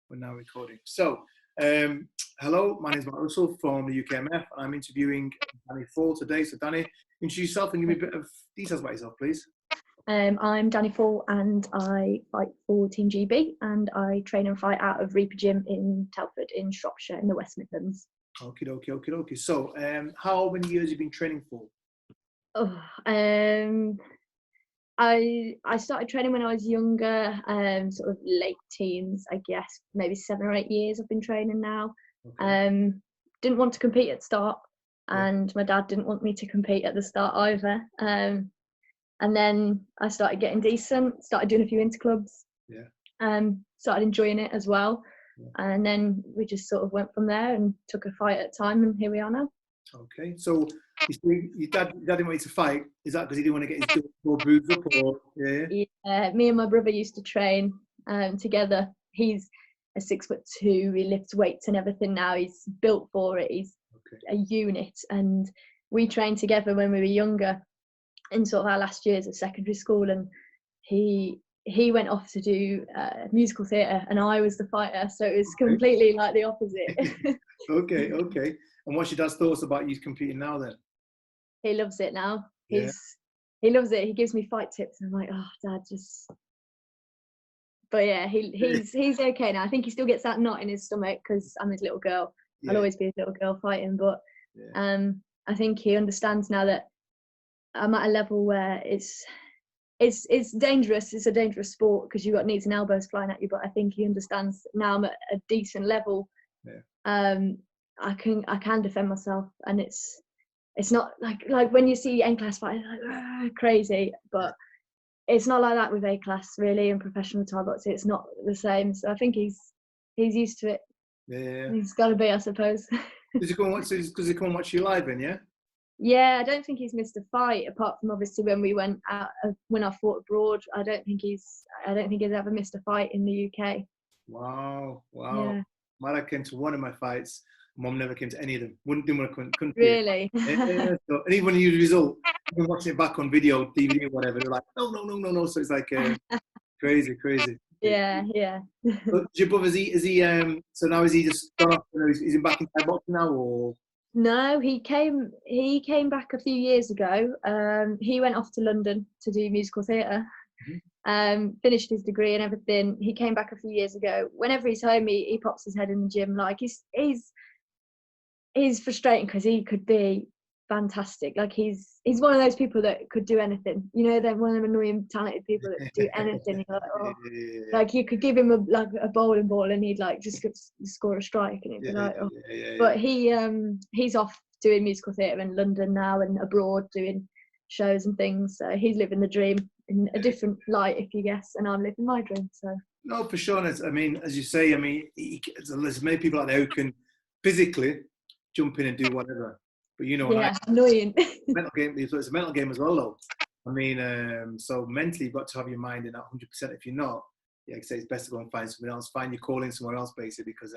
We're now recording. So, hello, my name is Matt Russell from the UKMF. I'm interviewing Dani Fall today. So, Dani, introduce yourself and give me a bit of details about yourself, please. I'm Dani Fall and I fight for Team GB and I train and fight out of Reaper Gym in Telford in Shropshire in the West Midlands. Okie dokie, okie dokie. So, how many years have you been training for? I started training when I was younger, sort of late teens, I guess, maybe 7 or 8 years I've been training now. Okay. Didn't want to compete at the start, and my dad didn't want me to compete at the start either. And then I started getting decent, started doing a few interclubs, started enjoying it as well. And then we just sort of went from there and took a fight at a time, and here we are now. Okay, so your dad didn't want you to fight. Is that because he didn't want to get his boobs up, or Yeah, me and my brother used to train together. He's a 6'2". He lifts weights and everything now. He's built for it. He's a unit, and we trained together when we were younger, in sort of our last years of secondary school. And he went off to do musical theatre, and I was the fighter. So it was completely like the opposite. Okay. And what's your dad's thoughts about you competing now then? He loves it now. Yeah. He loves it. He gives me fight tips, and I'm like, oh, Dad, just. But yeah, he's okay now. I think he still gets that knot in his stomach because I'm his little girl. I'll always be his little girl fighting, but I think he understands now that I'm at a level where it's dangerous. It's a dangerous sport because you've got knees and elbows flying at you. But I think he understands now I'm at a decent level. I can defend myself, and it's not like when you see N class fighting like crazy, but it's not like that with A class really, and professional Thai boxing. It's not the same. So I think he's used to it. Yeah. He's got to be, I suppose. Does he come and watch you live then? Yeah. Yeah, I don't think he's missed a fight apart from obviously when we went out when I fought abroad. I don't think he's ever missed a fight in the UK. Wow. Yeah. My dad came to one of my fights. Mum never came to any of them. Didn't want to couldn't. Really? Yeah. So, and even when you use the result, even watching it back on video, DVD or whatever, they're like, no. So it's like crazy. Yeah. But your brother, is he so now is he just gone off? Is he back in Thai boxing now, or? No, he came back a few years ago. He went off to London to do musical theatre. Finished his degree and everything. He came back a few years ago. Whenever he's home, he pops his head in the gym. Like he's frustrating because he could be fantastic. Like he's one of those people that could do anything. You know, they're one of them annoying talented people that do anything. You're like, oh. Like you could give him a bowling ball and he'd like just score a strike, and it'd be like, oh. But he's off doing musical theatre in London now and abroad doing shows and things. So he's living the dream in a different light, if you guess, and I'm living my dream. So no, for sure. I mean, as you say, there's many people out there who can physically jump in and do whatever. But you know, annoying. Mental game. It's a mental game as well, though. I mean, so mentally, you've got to have your mind in that 100%. If you're not, like I say, it's best to go and find something else. Find your calling somewhere else, basically, because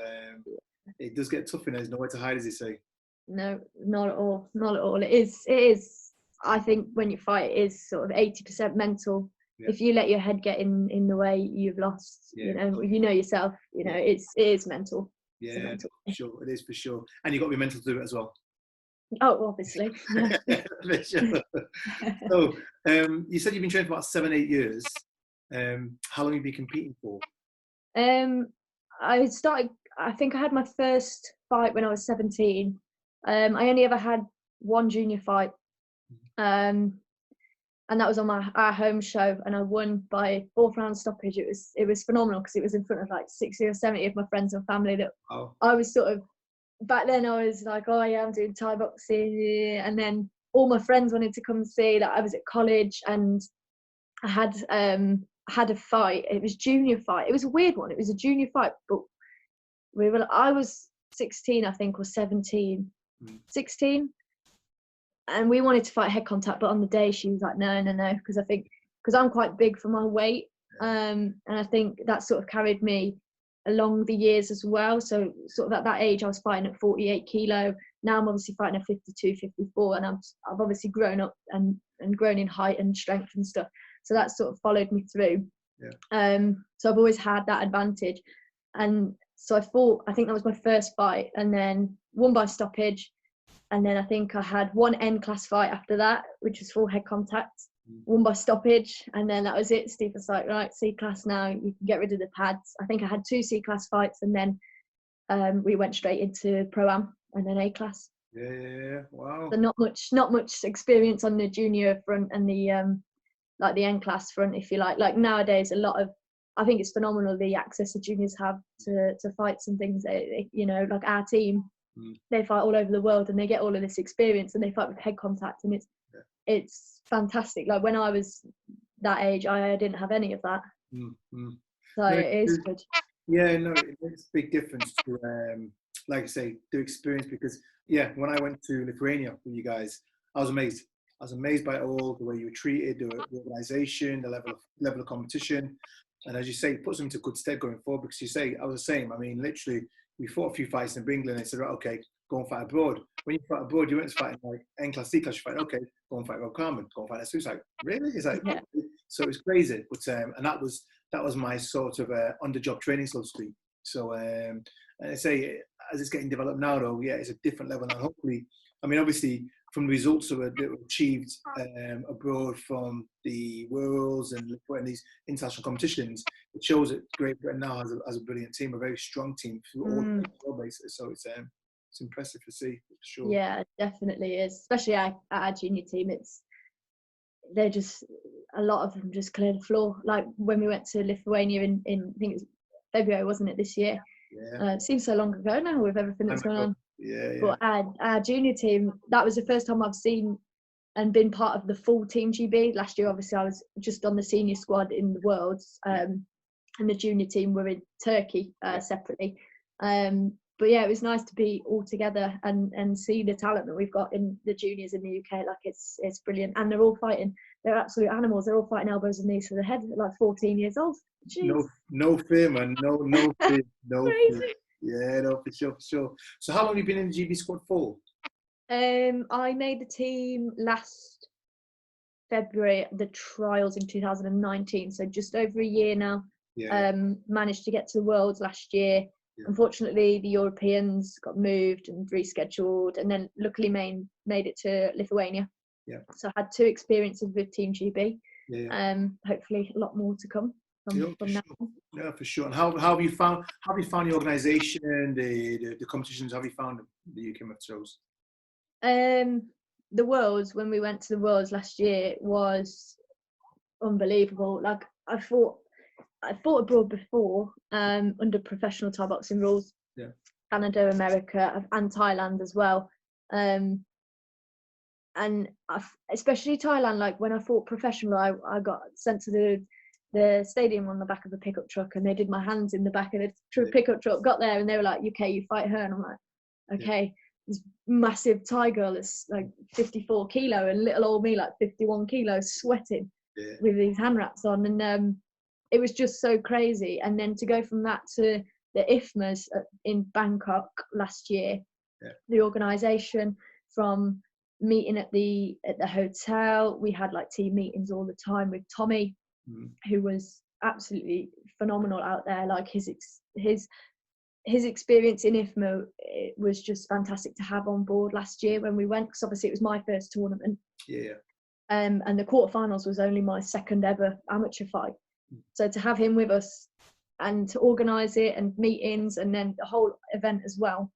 it does get tough. There's nowhere to hide, as you say. No, not at all. Not at all. It is. I think when you fight, it is sort of 80% mental. Yeah. If you let your head get in the way, you've lost. You know yourself. You know, it is mental. Yeah, for sure. It is for sure. And you've got to be mental to do it as well. Oh, obviously. For sure. So, you said you've been training for about 7-8 years. How long have you been competing for? I think I had my first fight when I was 17. I only ever had one junior fight. And that was on our home show, and I won by 4th round stoppage. It was phenomenal because it was in front of like 60 or 70 of my friends and family that I was sort of. Back then I was like, oh yeah, I'm doing Thai boxing, and then all my friends wanted to come see that. I was at college and I had a fight. It was junior fight. It was a weird one. It was a junior fight, but I was 16, I think, or 17, 16, and we wanted to fight head contact, but on the day she was like, no, because I'm quite big for my weight, and I think that sort of carried me along the years as well. So sort of at that age I was fighting at 48 kilo. Now I'm obviously fighting at 52, 54, and I've obviously grown up and grown in height and strength and stuff, so that sort of followed me through. So I've always had that advantage, and So I think that was my first fight, and then won by stoppage. And then I think I had one N class fight after that, which was full head contact, won by stoppage. And then that was it. Steve was like, right, C class now, you can get rid of the pads. I think I had 2 C class fights, and then we went straight into Pro-Am and then A class. Yeah, wow. So not much experience on the junior front and the like the N class front, if you like. Like nowadays, I think it's phenomenal the access the juniors have to fights and things. You know, like our team, they fight all over the world and they get all of this experience and they fight with head contact, and it's fantastic. Like when I was that age, I didn't have any of that. So it is good. Yeah, no, it makes a big difference to, like I say, the experience, because, when I went to Lithuania with you guys, I was amazed. I was amazed by all the way you were treated, the organisation, the level of competition. And as you say, it puts them into good stead going forward, because you say, I was the same. I mean, literally, we fought a few fights in England and they said, right, okay, go and fight abroad. When you fight abroad, you went to fight in like N class, C class, you fight, okay, go and fight Rob Carmen, go and fight SU. It's like, really? It's like, so it's crazy. But, and that was my sort of on-the-job training, so to speak. So, and I say, as it's getting developed now, though, it's a different level now. Hopefully, I mean, obviously, from the results that were achieved abroad from the Worlds and these international competitions, it shows that Great Britain now has a brilliant team, a very strong team through all bases. So it's impressive to see, for sure. Yeah, it definitely is. Especially our junior team. They're just, a lot of them just clear the floor. Like when we went to Lithuania in I think it was February, wasn't it, this year? Yeah. It seems so long ago now with everything that's going on. Yeah. But our junior team, that was the first time I've seen and been part of the full Team GB. Last year, obviously, I was just on the senior squad in the Worlds, and the junior team were in Turkey separately. But yeah, it was nice to be all together and see the talent that we've got in the juniors in the UK. Like it's brilliant, and they're all fighting. They're absolute animals. They're all fighting elbows and knees to the head at like 14 years old. Jeez. No fear, man. No fear. No fear. Yeah, no, for sure. So how long have you been in the GB squad for? I made the team last February, the trials in 2019, so just over a year now. Managed to get to the Worlds last year. Unfortunately, the Europeans got moved and rescheduled, and then luckily made it to Lithuania. So I had 2 experiences with Team GB. Hopefully a lot more to come from now. Yeah, for sure. And how have you found the organisation and the competitions? How have you found them that you came up shows? The Worlds, when we went to the Worlds last year, was unbelievable. Like I fought abroad before, under professional Thai boxing rules. Canada, America, and Thailand as well. And especially Thailand, like when I fought professional, I got sent to the stadium on the back of a pickup truck, and they did my hands in the back of the pickup truck. Got there and they were like, "Okay, you fight her," and I'm like, "Okay." This massive Thai girl that's like 54 kilo, and little old me like 51 kilos, sweating with these hand wraps on, and it was just so crazy. And then to go from that to the IFMAs in Bangkok last year, the organisation, from meeting at the hotel, we had like team meetings all the time with Tommy, who was absolutely phenomenal out there. Like his experience in IFMA, it was just fantastic to have on board last year when we went, because obviously it was my first tournament. And the quarterfinals was only my second ever amateur fight. So to have him with us and to organise it and meetings and then the whole event as well,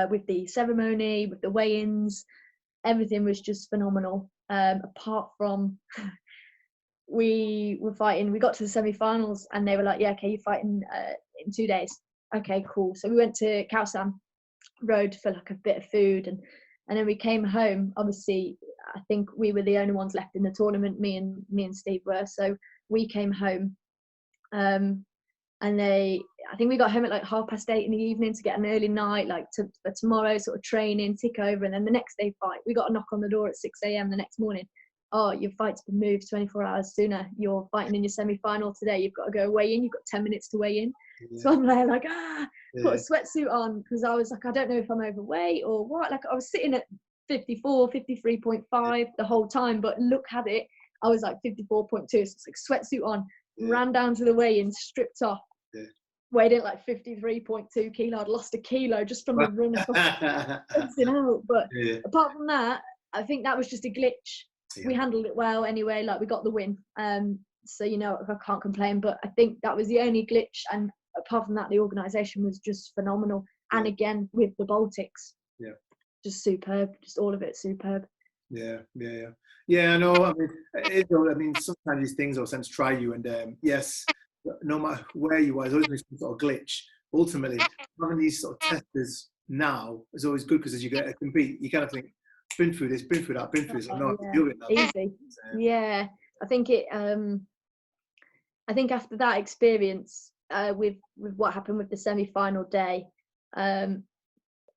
with the ceremony, with the weigh-ins, everything was just phenomenal. Apart from we were fighting, we got to the semi-finals and they were like, okay, you're fighting in 2 days. Okay, cool. So we went to Khao San, rode for like a bit of food, and then we came home. Obviously, I think we were the only ones left in the tournament. Me and Steve were. So we came home, and I think we got home at like 8:30 in the evening to get an early night, like for tomorrow, sort of training, tick over, and then the next day fight. We got a knock on the door at 6 a.m. the next morning. Oh, your fight's been moved 24 hours sooner. You're fighting in your semi-final today. You've got to go weigh in. You've got 10 minutes to weigh in. So I'm there like, put a sweatsuit on, because I was like, I don't know if I'm overweight or what. Like I was sitting at 54, 53.5 the whole time, but look at it, I was like 54.2. So it's like sweatsuit on, ran down to the weigh-in, stripped off, weighed in like 53.2 kilo. I'd lost a kilo just from the run across everything out. But Yeah. apart from that, I think that was just a glitch. Yeah. We handled it well anyway. Like, we got the win. So, you know, I can't complain. But I think that was the only glitch. And apart from that, the organisation was just phenomenal. Yeah. And again, with the Baltics, yeah, just superb. Just all of it superb. Yeah, I know. I mean, sometimes these things are sent to try you, and yes, no matter where you are, there's always some sort of glitch. Ultimately, having these sort of testers now is always good, because as you get to compete, you kind of think, been through this, been through that, been through this. I know how to do it now. Easy. Yeah, I think it. I think after that experience, with what happened with the semi-final day,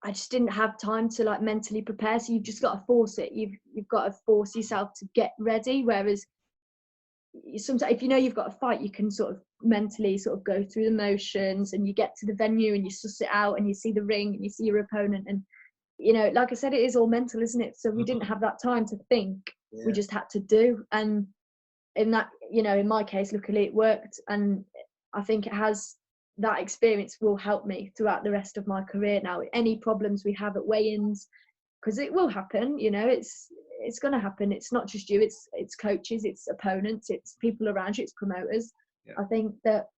I just didn't have time to like mentally prepare. So you've just got to force it. You've got to force yourself to get ready. Whereas sometimes, if you know you've got a fight, you can sort of mentally sort of go through the motions, and you get to the venue and you suss it out, and you see the ring and you see your opponent, and you know, like I said, it is all mental, isn't it? So we didn't have that time to think. Yeah. We just had to do. And in that, you know, in my case, luckily it worked, and I think that experience will help me throughout the rest of my career now. Any problems we have at weigh-ins, because it will happen, you know, it's going to happen. It's not just you, it's coaches, it's opponents, it's people around you, it's promoters. Yeah. I think that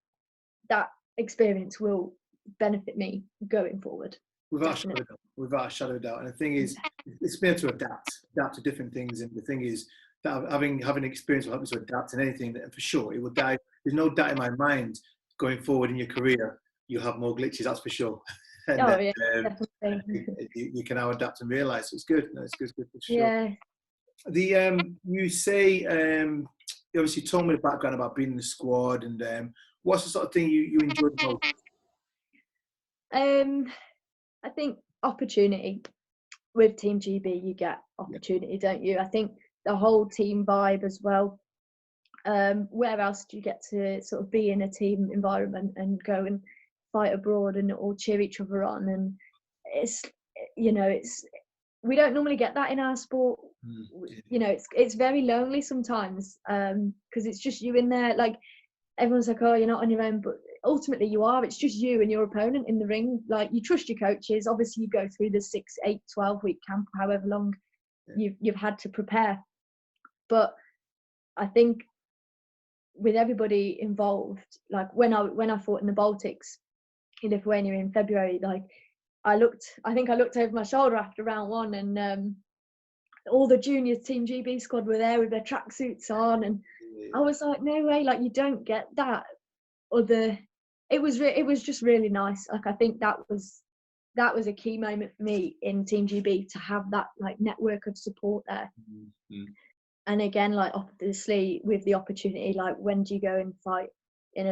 experience will benefit me going forward. Without a shadow of doubt. And the thing is, it's better to adapt to different things. And the thing is that having experience will help you to adapt in anything. And for sure, it will die. There's no doubt in my mind, going forward in your career, you'll have more glitches, that's for sure. And definitely. You can now adapt and realise. So it's good. No, it's good for sure. Yeah. You say, you obviously told me the background about being in the squad, and what's the sort of thing you enjoy the most? I think opportunity. With Team GB, you get opportunity, don't you? I think the whole team vibe as well. Where else do you get to sort of be in a team environment and go and fight abroad and all cheer each other on? And it's, you know, we don't normally get that in our sport. You know, it's very lonely sometimes, because it's just you in there. Like, everyone's like, oh, you're not on your own, but ultimately you are. It's just you and your opponent in the ring. Like, you trust your coaches. Obviously, you go through the 6, 8, 12-week camp, however long you've had to prepare. But I think with everybody involved, like when I fought in the Baltics in Lithuania in February, like I think I looked over my shoulder after round 1, and all the junior Team GB squad were there with their tracksuits on, and I was like, no way, like, you don't get that. It was just really nice. Like, I think that was a key moment for me in Team GB, to have that like network of support there. And again, like, obviously with the opportunity, like, when do you go and fight in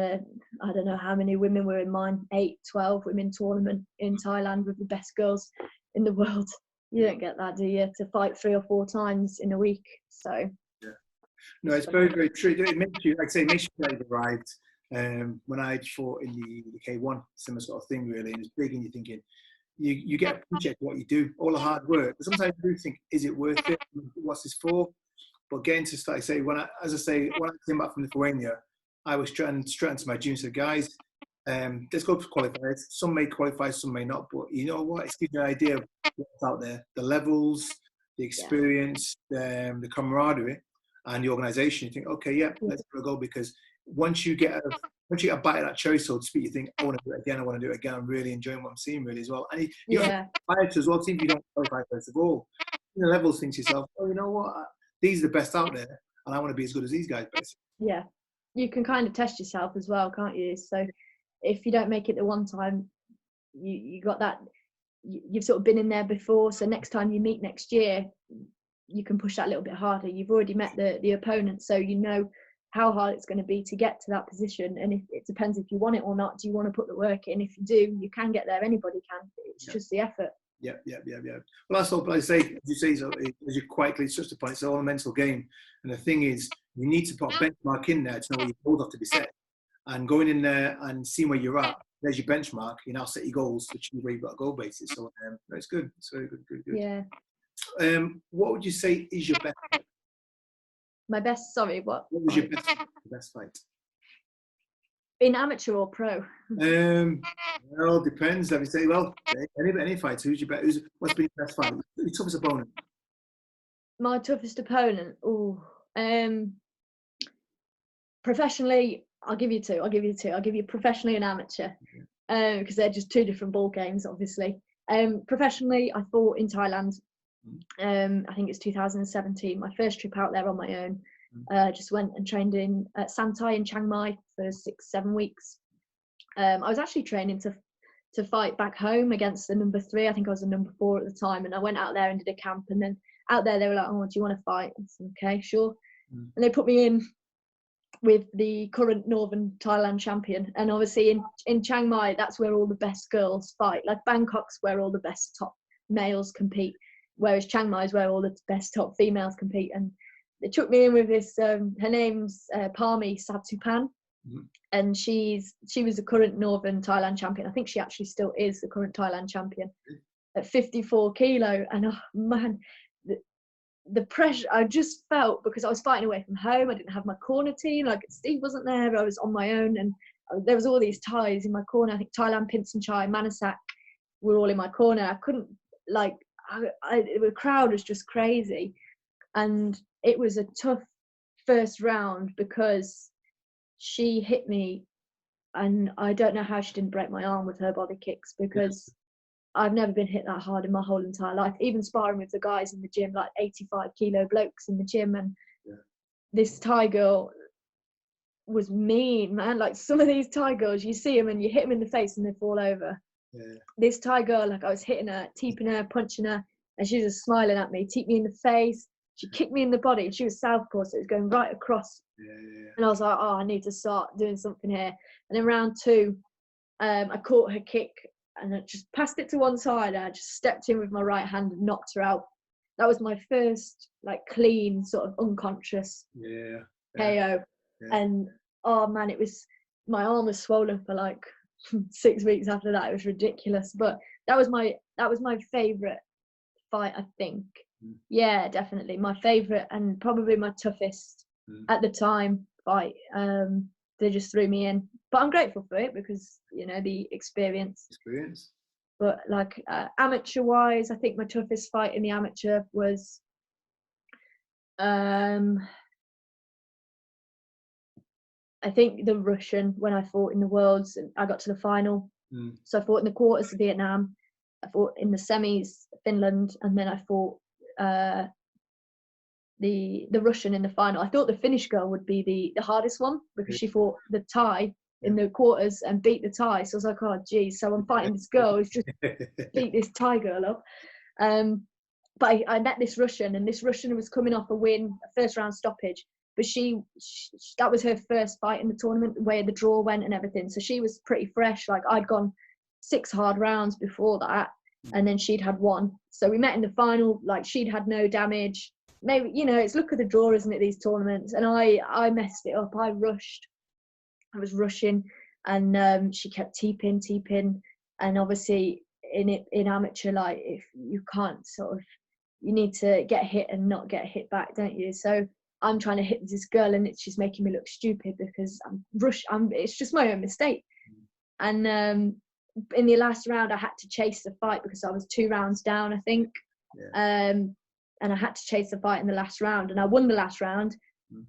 I don't know how many women were in mine, 8, 12 women tournament in Thailand with the best girls in the world. You don't get that, do you? To fight 3 or 4 times in a week. So no, it's very, very true. It makes you, like I say, makes you feel like you've arrived. When I fought in the K1, similar sort of thing, really, and it's big, and you're thinking, you get appreciated what you do, all the hard work. But sometimes you do think, is it worth it? What's this for? But getting to start, when I came back from Lithuania, I was straight into my junior, said, guys, let's go for qualifiers. Some may qualify, some may not. But you know what? It's giving you an idea of what's out there, the levels, the experience, the camaraderie, and the organisation. You think, okay, let's go, because once you get a bite of that cherry, so to speak, you think, I want to do it again. I want to do it again. I'm really enjoying what I'm seeing, really, as well. And you have to as well. Even if you don't qualify first of all, the levels, think to yourself, oh, you know what? These are the best out there, and I want to be as good as these guys, basically. Yeah, you can kind of test yourself as well, can't you? So if you don't make it the one time, you got that. You've sort of been in there before, so next time you meet next year, you can push that a little bit harder. You've already met the opponent, so you know how hard it's going to be to get to that position. And it depends if you want it or not. Do you want to put the work in? If you do, you can get there. Anybody can. It's just the effort. Yeah. Well, that's all. But I say, as you quite clearly touched upon, it's all a mental game. And the thing is, you need to put a benchmark in there to know where your goals have to be set. And going in there and seeing where you're at, there's your benchmark. You now set your goals to achieve where you've got a goal basis. So it's good. It's very good. Yeah. What would you say is your best fight? My best, sorry, what? What was your best fight? In amateur or pro? It all depends. Let me say, well, any fights. Who's your best? What's been your best fight? Your toughest opponent? My toughest opponent? Professionally, I'll give you two. I'll give you professionally and amateur, because they're just two different ball games, obviously. Professionally, I fought in Thailand. I think it's 2017. My first trip out there on my own. Just went and trained in Santai in Chiang Mai for 6-7 weeks. I was actually training to fight back home against the number 3. I think I was the number 4 at the time, and I went out there and did a camp. And then out there they were like, "Oh, do you want to fight?" I said, "Okay, sure." And they put me in with the current Northern Thailand champion. And obviously in Chiang Mai, that's where all the best girls fight. Like Bangkok's where all the best top males compete, whereas Chiang Mai is where all the best top females compete. And they took me in with this, her name's Parmi Satsupan. And she was the current Northern Thailand champion. I think she actually still is the current Thailand champion at 54 kilo. And oh man, the pressure I just felt, because I was fighting away from home. I didn't have my corner team. Like Steve wasn't there. I was on my own, and there was all these Thais in my corner. I think Thailand, Pinsanchai, Manasak were all in my corner. I couldn't the crowd was just crazy, and it was a tough first round because she hit me, and I don't know how she didn't break my arm with her body kicks, because I've never been hit that hard in my whole entire life. Even sparring with the guys in the gym, like 85 kilo blokes in the gym, and this Thai girl was mean, man. Like some of these Thai girls, you see them and you hit them in the face and they fall over. This Thai girl, like I was hitting her, teeping her, punching her, and she was just smiling at me, teeped me in the face. She kicked me in the body, and she was southpaw, so it was going right across. And I was like, oh, I need to start doing something here. And in round 2, I caught her kick, and I just passed it to one side. I just stepped in with my right hand and knocked her out. That was my first like clean sort of unconscious KO. And oh man, my arm was swollen for like 6 weeks after that. It was ridiculous. But that was my favorite fight, I think. Yeah, definitely my favorite, and probably my toughest at the time fight. They just threw me in, but I'm grateful for it because the experience. But like amateur wise, I think my toughest fight in the amateur was I think the Russian, when I fought in the Worlds and I got to the final. So I fought in the quarters of Vietnam, I fought in the semis Finland, and then I fought the Russian in the final. I thought the Finnish girl would be the hardest one, because she fought the Thai in the quarters and beat the Thai. So I was like, oh geez, so I'm fighting this girl who's just beat this Thai girl up. But I met this Russian, and this Russian was coming off a win, a first round stoppage. But she that was her first fight in the tournament, the way the draw went and everything. So she was pretty fresh. Like I'd gone 6 hard rounds before that, and then she'd had 1. So we met in the final. Like she'd had no damage. Maybe it's luck of the draw, isn't it, these tournaments? And I messed it up. I was rushing, and she kept teeping, and obviously in amateur, like if you can't you need to get hit and not get hit back, don't you? So I'm trying to hit this girl, and she's making me look stupid because it's just my own mistake. And in the last round, I had to chase the fight because I was 2 rounds down, I think. And I had to chase the fight in the last round, and I won the last round.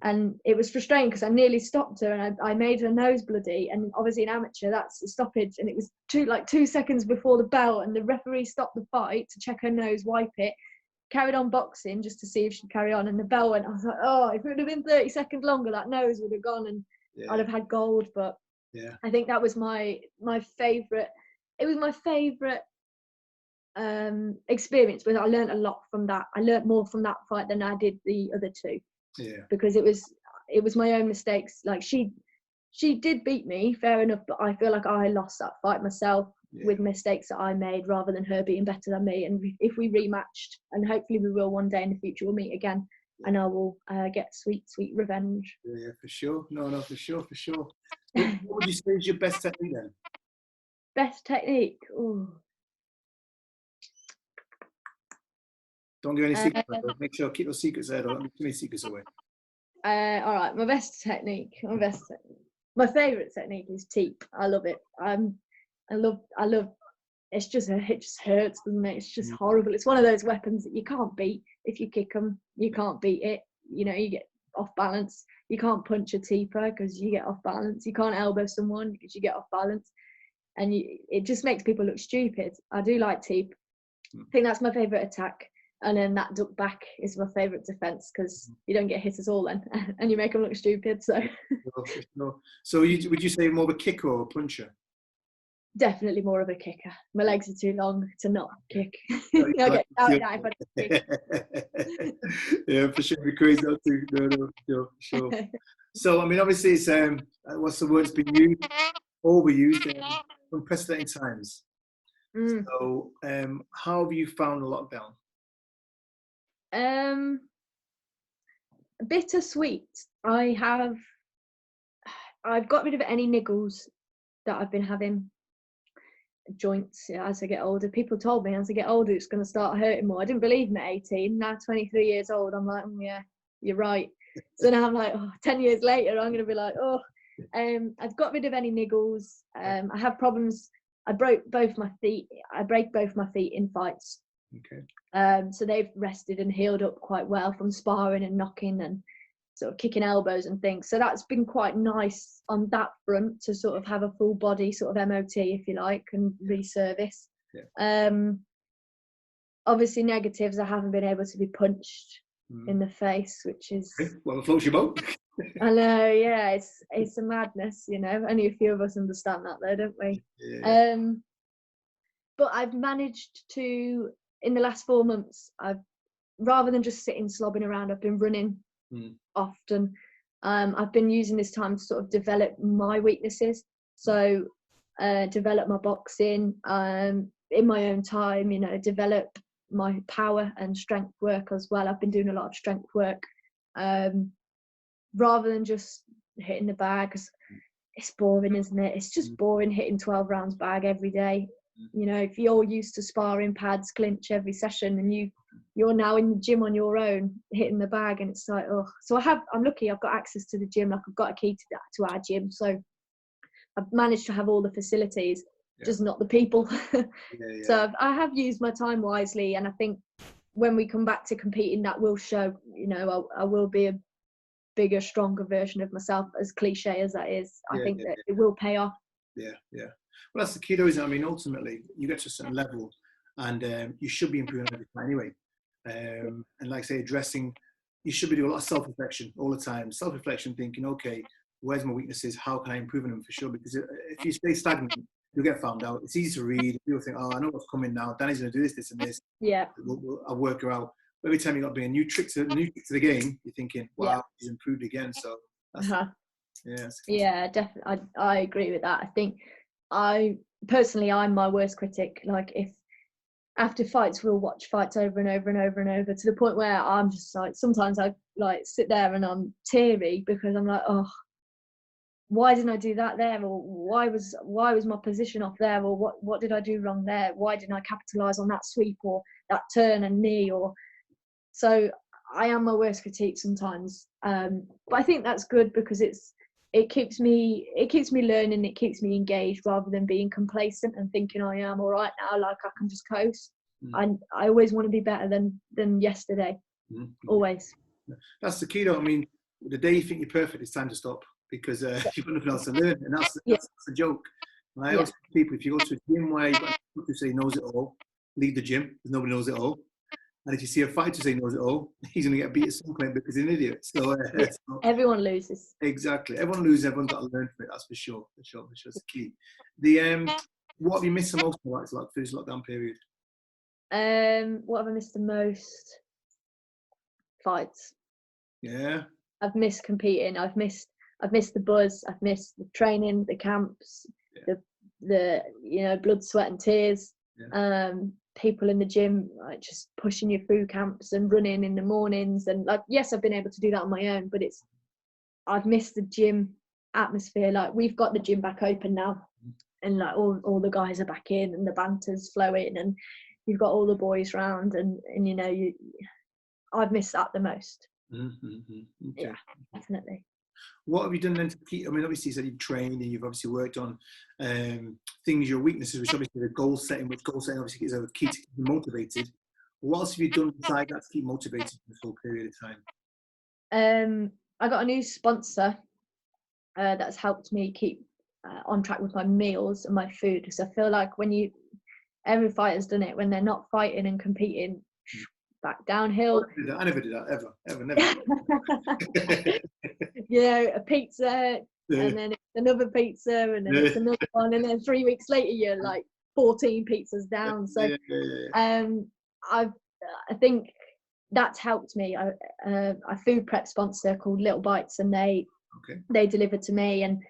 And it was frustrating because I nearly stopped her, and I made her nose bloody. And obviously in amateur, that's a stoppage, and it was 2 seconds before the bell, and the referee stopped the fight to check her nose, wipe it, carried on boxing just to see if she'd carry on, and the bell went. I was like, oh, if it would have been 30 seconds longer, that nose would have gone, and I'd have had gold. But I think that was my favorite. It was my favorite experience, but I learned a lot from that. I learned more from that fight than I did the other 2, because it was my own mistakes. Like she did beat me, fair enough, but I feel like I lost that fight myself with mistakes that I made, rather than her being better than me. And if we rematched, and hopefully we will one day in the future, we'll meet again, and I will get sweet revenge. For sure. No, for sure. What would you say is your best technique then? Best technique? Ooh. Don't give any secrets. Make sure keep those secrets there. Don't give too many secrets away. All right, my best technique. My favourite technique is teep. I love it. I love. It's just it just hurts, doesn't it? It's just horrible. It's one of those weapons that you can't beat. If you kick them, you can't beat it. You know, you get off balance. You can't punch a teeper because you get off balance. You can't elbow someone because you get off balance, and it just makes people look stupid. I do like teep. I think that's my favourite attack. And then that duck back is my favourite defence because you don't get hit at all then, and you make them look stupid. So, so would you say more of a kicker or a puncher? Definitely more of a kicker. My legs are too long to not kick. I get shouted at if I kick. Yeah, for sure. Be crazy not to. No, sure. So, I mean, obviously, it's what's the word? It's been used, overused, in unprecedented times. So, how have you found the lockdown? Bittersweet. I've got rid of any niggles that I've been having. Joints as I get older. People told me as I get older it's going to start hurting more. I didn't believe me at 18. Now 23 years old, I'm like, yeah, you're right. So now I'm like, 10 years later, I'm going to be like, I've got rid of any niggles. I have problems. I broke both my feet. I break both my feet in fights. Okay. So they've rested and healed up quite well from sparring and knocking and sort of kicking elbows and things. So that's been quite nice on that front to sort of have a full body sort of MOT, if you like, and reservice. Yeah. Obviously negatives, I haven't been able to be punched in the face, which is... Well, it floats your boat. I know, yeah, it's a madness, you know. Only a few of us understand that though, don't we? Yeah. But I've managed to, in the last 4 months, rather than just sitting slobbing around, I've been running often. I've been using this time to sort of develop my weaknesses. So develop my boxing in my own time, you know, develop my power and strength work as well. I've been doing a lot of strength work rather than just hitting the bag, because it's boring, isn't it? It's just boring hitting 12 rounds bag every day. You know, if you're used to sparring pads, clinch every session, and you're now in the gym on your own hitting the bag, and it's like, so I'm lucky I've got access to the gym. Like, I've got a key to our gym, so I've managed to have all the facilities, just not the people. So I have used my time wisely, and I think when we come back to competing, that will show. You know, I will be a bigger, stronger version of myself, as cliche as that is. I think that it will pay off. Well, that's the key though, isn't it? I mean, ultimately, you get to a certain level and you should be improving every time anyway. And like I say, you should be doing a lot of self-reflection all the time. Self-reflection, thinking, okay, where's my weaknesses? How can I improve on them for sure? Because if you stay stagnant, you'll get found out. It's easy to read. People think, I know what's coming now. Dani's going to do this, this, and this. Yeah. I'll work her out. But every time you've got to bring a new trick to the game, you're thinking, wow, he's improved again. So that's definitely. I agree with that. I think I'm my worst critic. Like, if after fights, we'll watch fights over and over and over and over, to the point where I'm just like, sometimes I like sit there and I'm teary because I'm like, why didn't I do that there? Or why was my position off there? Or what did I do wrong there? Why didn't I capitalize on that sweep or that turn and knee? Or so I am my worst critique sometimes. But I think that's good because it keeps me learning, it keeps me engaged rather than being complacent and thinking I am all right now, like I can just coast. I always want to be better than yesterday. Always. That's the key though. I mean, the day you think you're perfect, it's time to stop, because you've got nothing else to learn, and that's the joke. And I always tell people, if you go to a gym where you've got a who say knows it all, leave the gym because nobody knows it all. And if you see a fighter say knows it all, he's going to get beat at some point because he's an idiot. So, everyone loses. Exactly. Everyone loses. Everyone's got to learn from it. That's for sure. For sure. It's the key. What have you missed the most about this lockdown period? What have I missed the most? Fights. Yeah. I've missed competing. I've missed the buzz. I've missed the training, the camps, the blood, sweat, and tears. Yeah. People in the gym, like, just pushing you through camps and running in the mornings, and like, yes, I've been able to do that on my own, but I've missed the gym atmosphere. Like, we've got the gym back open now, and like all the guys are back in, and the banter's flowing, and you've got all the boys round, and I've missed that the most. Okay. Yeah, definitely. What have you done then to keep? I mean, obviously you said you've trained and you've obviously worked on things, your weaknesses, which obviously the goal setting, which goal setting obviously is a key to keep you motivated. What else have you done besides that to keep motivated for this whole period of time? I got a new sponsor that's helped me keep on track with my meals and my food. So I feel like every fighter's done it, when they're not fighting and competing, back downhill. I never did that, ever, never. A pizza, and then it's another pizza, and then it's another one, and then 3 weeks later you're like 14 pizzas down. So I think that's helped me. A food prep sponsor called Little Bites, and they deliver to me, and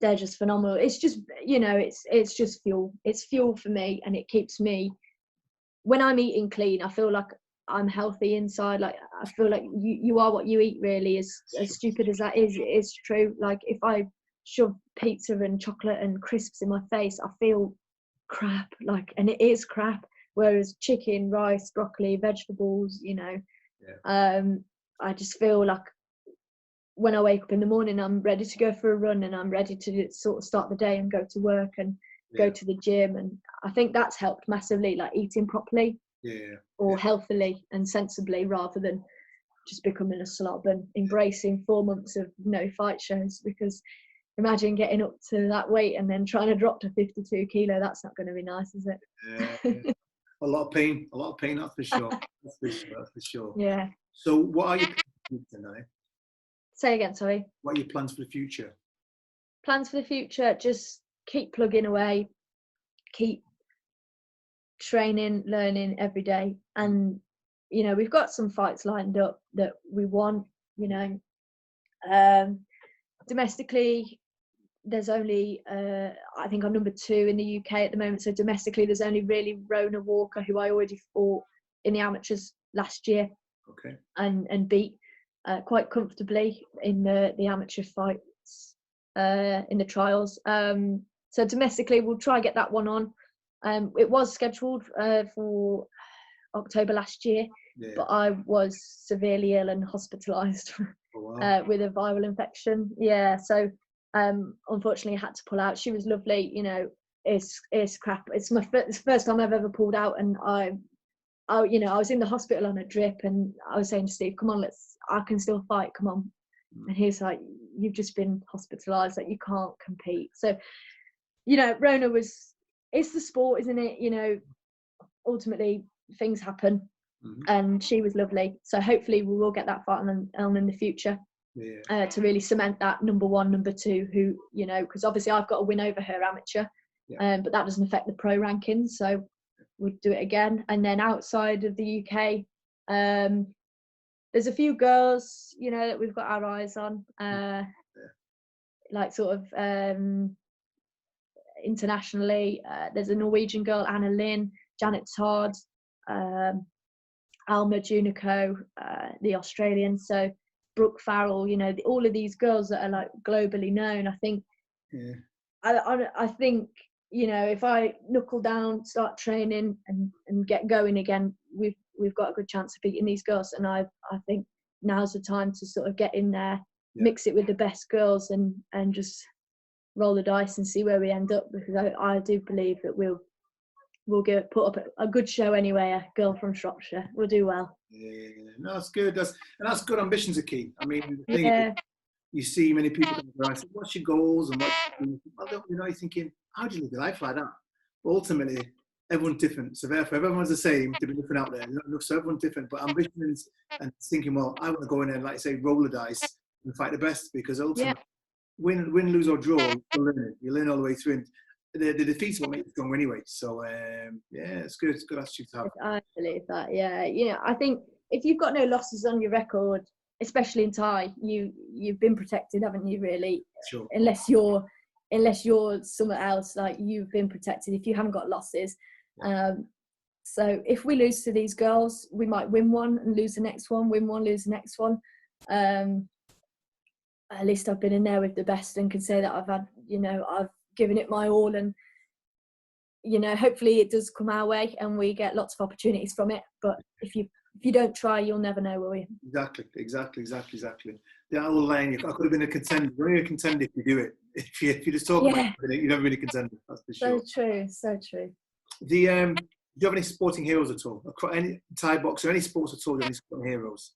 they're just phenomenal. It's just, it's just fuel. It's fuel for me, and it keeps me, when I'm eating clean, I feel like I'm healthy inside. Like, I feel like you are what you eat, really. As stupid as that is, it is true. Like, if I shove pizza and chocolate and crisps in my face, I feel crap, like, and it is crap. Whereas chicken, rice, broccoli, vegetables, I just feel like when I wake up in the morning, I'm ready to go for a run, and I'm ready to sort of start the day and go to work and go to the gym. And I think that's helped massively, like eating properly or healthily and sensibly, rather than just becoming a slob and embracing 4 months of no fight shows. Because imagine getting up to that weight and then trying to drop to 52 kilo. That's not going to be nice, is it? A lot of pain, that's for sure. That's for sure. Yeah. So what are your plans tonight? Say again, sorry. What are your plans for the future? Plans for the future, just keep plugging away, keep training, learning every day. And, we've got some fights lined up that we want, domestically, there's only, I think I'm number 2 in the UK at the moment. So domestically, there's only really Rona Walker, who I already fought in the amateurs last year, and beat quite comfortably in the amateur fights in the trials. So domestically, we'll try get that one on. It was scheduled for October last year, but I was severely ill and hospitalised with a viral infection. So unfortunately I had to pull out. She was lovely, it's crap. It's the first time I've ever pulled out, and I was in the hospital on a drip, and I was saying to Steve, come on, I can still fight, come on. And he was like, you've just been hospitalised, like, you can't compete. So, Rona it's the sport, isn't it? Ultimately things happen, and she was lovely. So hopefully we will get that fight on in the future. To really cement that number 1, number 2, who, because obviously I've got to win over her amateur, but that doesn't affect the pro rankings, so we'd do it again. And then outside of the UK, there's a few girls, that we've got our eyes on, like sort of internationally. There's a Norwegian girl, Anna Lynn, Janet Todd, Alma Junico, the Australian. So Brooke Farrell, all of these girls that are like globally known. I think, I think, if I knuckle down, start training, and get going again, we've got a good chance of beating these girls. And I think now's the time to sort of get in there, mix it with the best girls, and just roll the dice and see where we end up. Because I do believe that we'll put up a good show anyway. A girl from Shropshire, we'll do well. No, that's good. That's good. Ambitions are key. I mean, the thing is, you see many people come around and say, what's your goals, and you're thinking, how do you live your life like that? But ultimately, everyone's different. So therefore, if everyone's the same, to be different out there. So everyone's different. But ambitions and thinking, well, I want to go in there and, like I say, roll the dice and fight the best, because ultimately, win, lose or draw, you learn. You learn all the way through. And the defeat's what makes you stronger anyway. So it's good. It's a good attitude to have. I believe that. Yeah. I think if you've got no losses on your record, especially in Thai, you've been protected, haven't you? Really, sure. Unless you're somewhere else, like, you've been protected if you haven't got losses. So if we lose to these girls, we might win one and lose the next one, win one, lose the next one. At least I've been in there with the best and can say that I've given it my all, and hopefully it does come our way and we get lots of opportunities from it. But if you don't try, you'll never know, will you? Exactly. that whole line, I could have been a contender. You're only a contender if you do it. If you just talk about it, you're never really a contender. That's for sure. So true, so true. Do you have any sporting heroes at all? Any Thai boxer, any sports at all? Do you have any sporting heroes?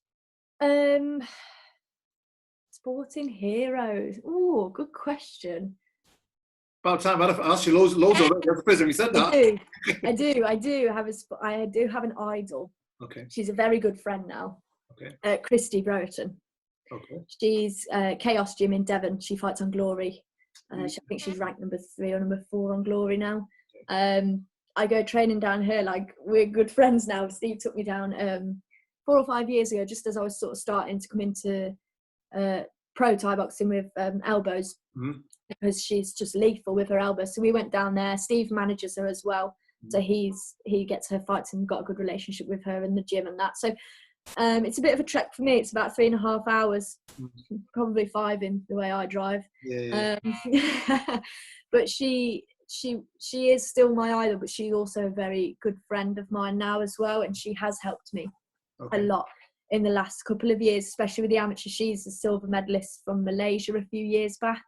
Sporting heroes. Oh, good question. About time. I've asked you loads of them. That's the first time you said that. I do have an idol. Okay. She's a very good friend now. Okay. Christy Brereton. Okay. She's Chaos Gym in Devon. She fights on Glory. I think she's ranked number 3 or number 4 on Glory now. I go training down here. Like, we're good friends now. Steve took me down 4 or 5 years ago, just as I was sort of starting to come into pro Thai boxing with elbows, because she's just lethal with her elbows. So we went down there. Steve manages her as well. So he gets her fights and got a good relationship with her in the gym and that. So it's a bit of a trek for me. It's about 3.5 hours, probably 5 in the way I drive. Yeah. But she is still my idol, but she's also a very good friend of mine now as well, and she has helped me a lot in the last couple of years, especially with the amateur. She's a silver medalist from Malaysia a few years back.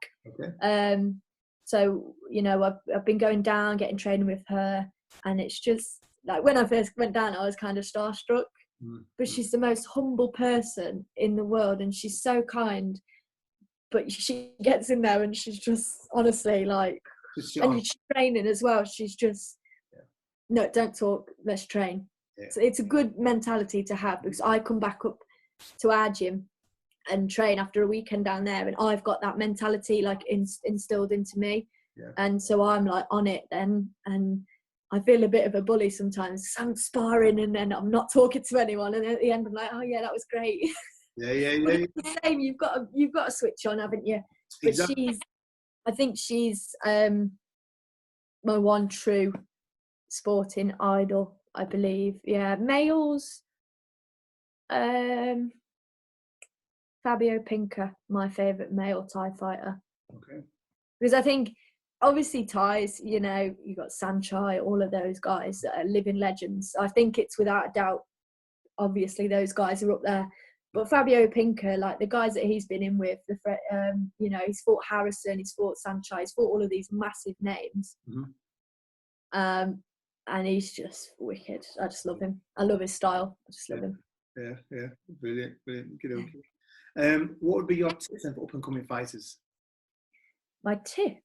So I've been going down, getting training with her, and it's just like, when I first went down, I was kind of starstruck. But she's the most humble person in the world, and she's so kind. But she gets in there and she's just, honestly, like, and she's training as well. She's just, no, don't talk, let's train. So it's a good mentality to have, because I come back up to our gym and train after a weekend down there, and I've got that mentality like instilled into me. And so I'm like on it then, and I feel a bit of a bully sometimes. I'm sparring and then I'm not talking to anyone, and at the end I'm like, oh yeah, that was great. But it's the same, you've got to switch on, haven't you? But exactly. I think she's my one true sporting idol, I believe. Yeah, males, Fabio Pinker, my favourite male Thai fighter. Because I think, obviously Thais, you've got Sanchai, all of those guys that are living legends. I think it's without a doubt, obviously those guys are up there. But Fabio Pinker, like the guys that he's been in with, he's fought Harrison, he's fought Sanchai, he's fought all of these massive names. And he's just wicked. I just love him. I love his style. I just love him. Yeah. Brilliant. Good. What would be your tips then for up and coming fighters? My tip?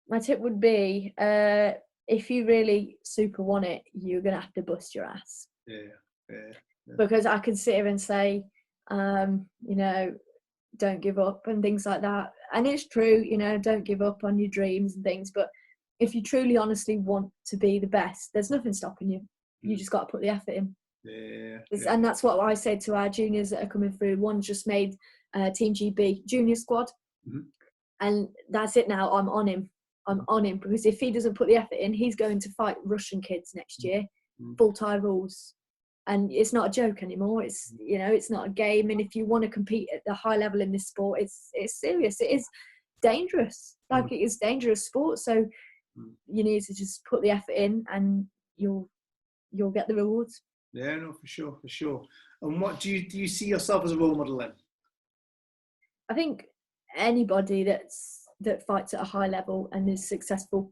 My tip would be, if you really super want it, you're going to have to bust your ass. Yeah. Because I can sit here and say, don't give up and things like that. And it's true, don't give up on your dreams and things. But if you truly, honestly want to be the best, there's nothing stopping you. You just got to put the effort in. And that's what I say to our juniors that are coming through. One's just made Team GB junior squad. And that's it now. I'm on him because if he doesn't put the effort in, he's going to fight Russian kids next year, full Thai rules. And it's not a joke anymore. It's, it's not a game. And if you want to compete at the high level in this sport, it's serious. It is dangerous. Like, it is dangerous sport. So you need to just put the effort in, and you'll get the rewards. Yeah, no, for sure. And what do you see yourself as a role model then? I think anybody that fights at a high level and is successful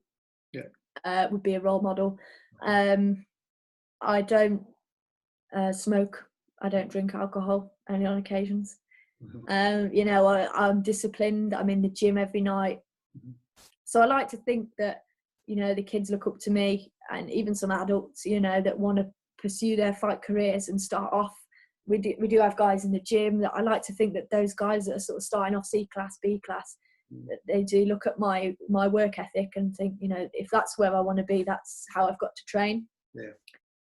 would be a role model. I don't smoke. I don't drink alcohol, only on occasions. I'm disciplined. I'm in the gym every night. So I like to think that, the kids look up to me, and even some adults, that want to pursue their fight careers and start off. We do have guys in the gym that I like to think that those guys that are sort of starting off C class, B class, that they do look at my work ethic and think, if that's where I want to be, that's how I've got to train.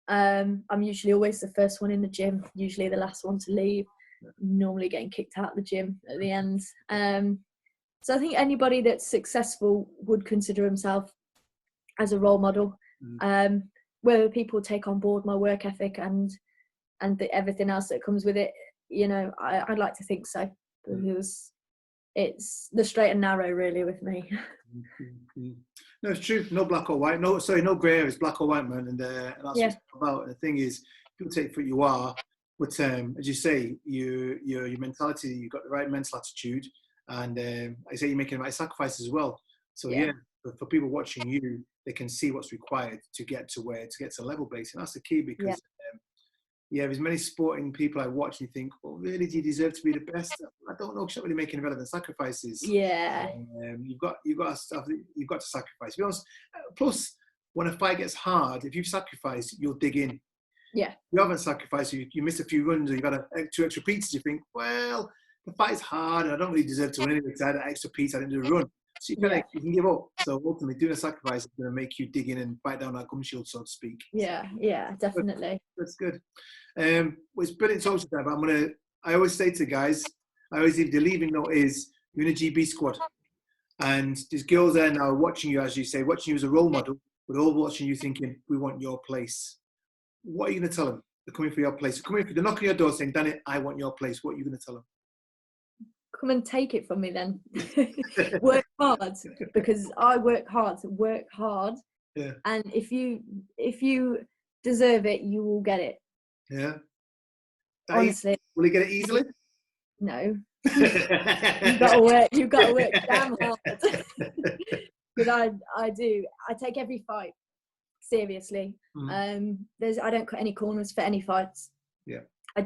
I'm usually always the first one in the gym, usually the last one to leave, normally getting kicked out of the gym at the end. So I think anybody that's successful would consider himself as a role model. Whether people take on board my work ethic and everything else that comes with it, I'd like to think so, because it's the straight and narrow really with me. No, it's true. No black or white. No grey area. It's black or white, man. And that's what it's about. And the thing is, people take for what you are, But as you say, your mentality, you've got the right mental attitude, and I say you're making the right sacrifices as well. So Yeah. yeah, for people watching you, they can see what's required to get to level base, and that's the key because. Yeah. Yeah, there's many sporting people I watch and you think, well, really, do you deserve to be the best? I don't know, because you're not really making relevant sacrifices. Yeah. You've got to sacrifice. To be honest, plus, when a fight gets hard, if you've sacrificed, you'll dig in. Yeah. You haven't sacrificed, you missed a few runs, or you've had 2 extra pizzas. You think, well, the fight's hard, and I don't really deserve to win anyway because I had an extra pizza, I didn't do a run. So you can give up. So ultimately, doing a sacrifice is going to make you dig in and bite down that gum shield, so to speak. Yeah, definitely. That's good. Well, it's brilliant talking to you, but I always say to guys, the leaving note is you're in a GB squad. And there's girls there now watching you, as you say, watching you as a role model, but all watching you thinking, we want your place. What are you going to tell them? They're coming for your place. They're knocking your door saying, Dani, I want your place. What are you going to tell them? Come and take it from me then. Work hard, because I work hard. So work hard. Yeah. And if you deserve it, you will get it. Yeah. Honestly. Will you get it easily? No. You've got to work damn hard. Because I take every fight seriously. Mm-hmm. I don't cut any corners for any fights. Yeah. I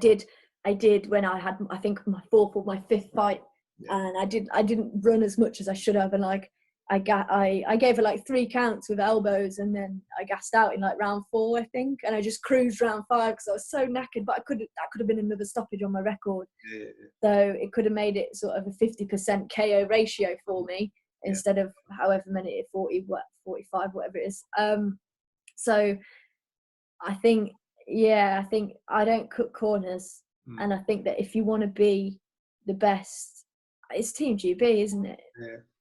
did when I had, I think, my 4th or my 5th fight. Yeah. And I didn't run as much as I should have, and like I gave her like 3 counts with elbows, and then I gassed out in like round 4, I think, and I just cruised round 5 because I was so knackered. But that could have been another stoppage on my record. Yeah. So it could have made it sort of a 50% KO ratio for me instead of however many, 40, 45, whatever it is. So I think I don't cut corners, and I think that if you want to be the best, it's Team GB, isn't it?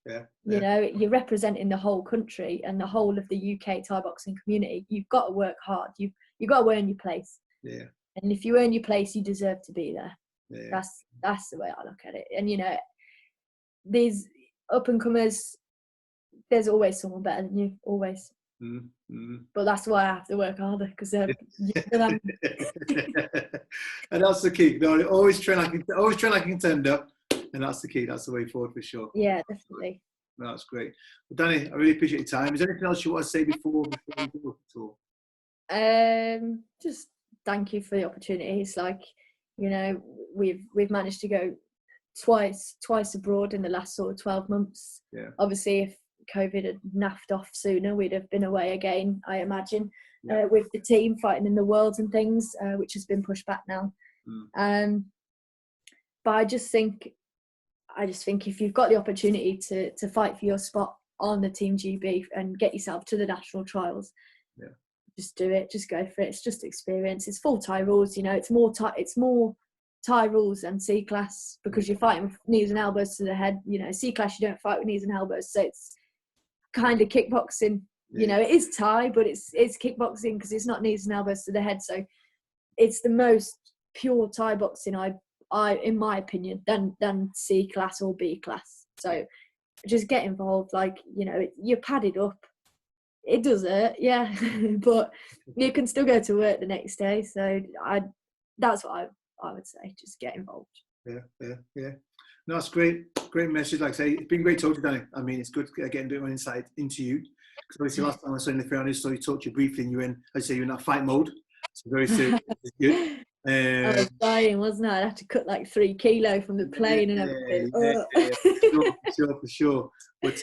Yeah. You know, you're representing the whole country and the whole of the UK Thai boxing community. You've got to work hard. You've got to earn your place. Yeah. And if you earn your place, you deserve to be there. Yeah. That's the way I look at it. And you know, these up and comers, there's always someone better than you, always. Mm-hmm. But that's why I have to work harder, because and that's the key. No, always train like a contender, and that's the key. That's the way forward for sure. Yeah, definitely. No, that's great. Well, Dani, I really appreciate your time. Is there anything else you want to say before we go at all? Just thank you for the opportunity. It's like, you know, we've managed to go twice abroad in the last sort of 12 months. Yeah. Obviously, if COVID had naffed off sooner, we'd have been away again, I imagine, with the team fighting in the Worlds and things, which has been pushed back now. But I just think if you've got the opportunity to fight for your spot on the Team GB and get yourself to the national trials, just do it. Just go for it. It's just experience. It's full Thai rules, you know. It's more Thai rules than C class, because you're fighting with knees and elbows to the head. You know, C class you don't fight with knees and elbows, so it's kind of kickboxing. You know, it is Thai, but it's kickboxing because it's not knees and elbows to the head. So it's the most pure Thai boxing, I in my opinion, than C class or B class. So just get involved. Like, you know, you're padded up. It does hurt, yeah, but you can still go to work the next day. So that's what I would say. Just get involved. Yeah. No, that's great message. Like I say, it's been great talking to Dani. I mean, it's good getting a bit of an insight into you. Because obviously last time I saw you in the Fiona, so you talked to you briefly, and you're in that fight mode. So very serious. Good. I was dying, wasn't I? I'd have to cut like 3 kilo from the plane and everything. For sure. But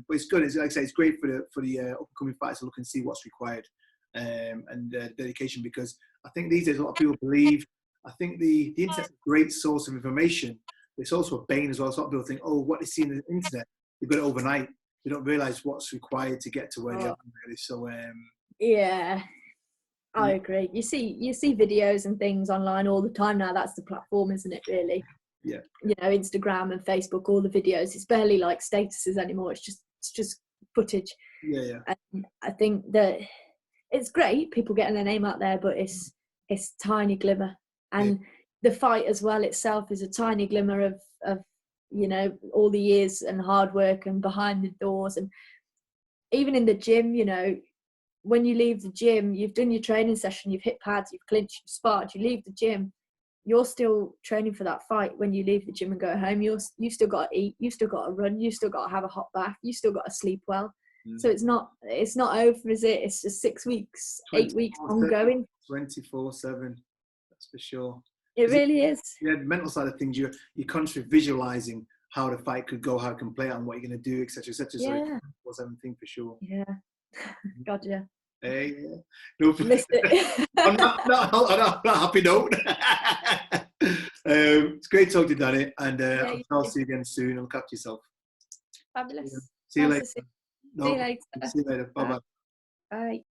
it's good. It's, like I say, it's great for the upcoming fighters to look and see what's required and dedication. Because I think these days a lot of people believe. I think the internet's a great source of information. But it's also a bane as well. So a lot of people think, oh, what they see on the internet, they've got it overnight. They don't realise what's required to get to where they are. Really. So yeah. I agree. You see videos and things online all the time now. That's the platform, isn't it, really? Yeah. You know, Instagram and Facebook, all the videos. It's barely like statuses anymore. It's just footage. Yeah. And I think that it's great, people getting their name out there, but it's tiny glimmer. And the fight as well itself is a tiny glimmer of you know, all the years and hard work and behind the doors. And even in the gym, you know, when you leave the gym, you've done your training session, you've hit pads, you've clinched, you've sparred, you leave the gym, you're still training for that fight when you leave the gym and go home. You still got to eat, you still got to run, you still got to have a hot bath, you still got to sleep well. So it's not over, is it? It's just 6 weeks, 8 weeks ongoing. 24/7, that's for sure. It really is. Yeah, the mental side of things, you're constantly visualizing how the fight could go, how it can play out, and what you're going to do, etc., etc. Yeah. So it's 24/7 thing for sure. Yeah. God, yeah. Hey, no, Missed it. on that happy note. It's great talking to you, Dani, and I'll see you again soon. Look after yourself. Fabulous. See you Nice later. See you later. See you later. Bye-bye. Bye.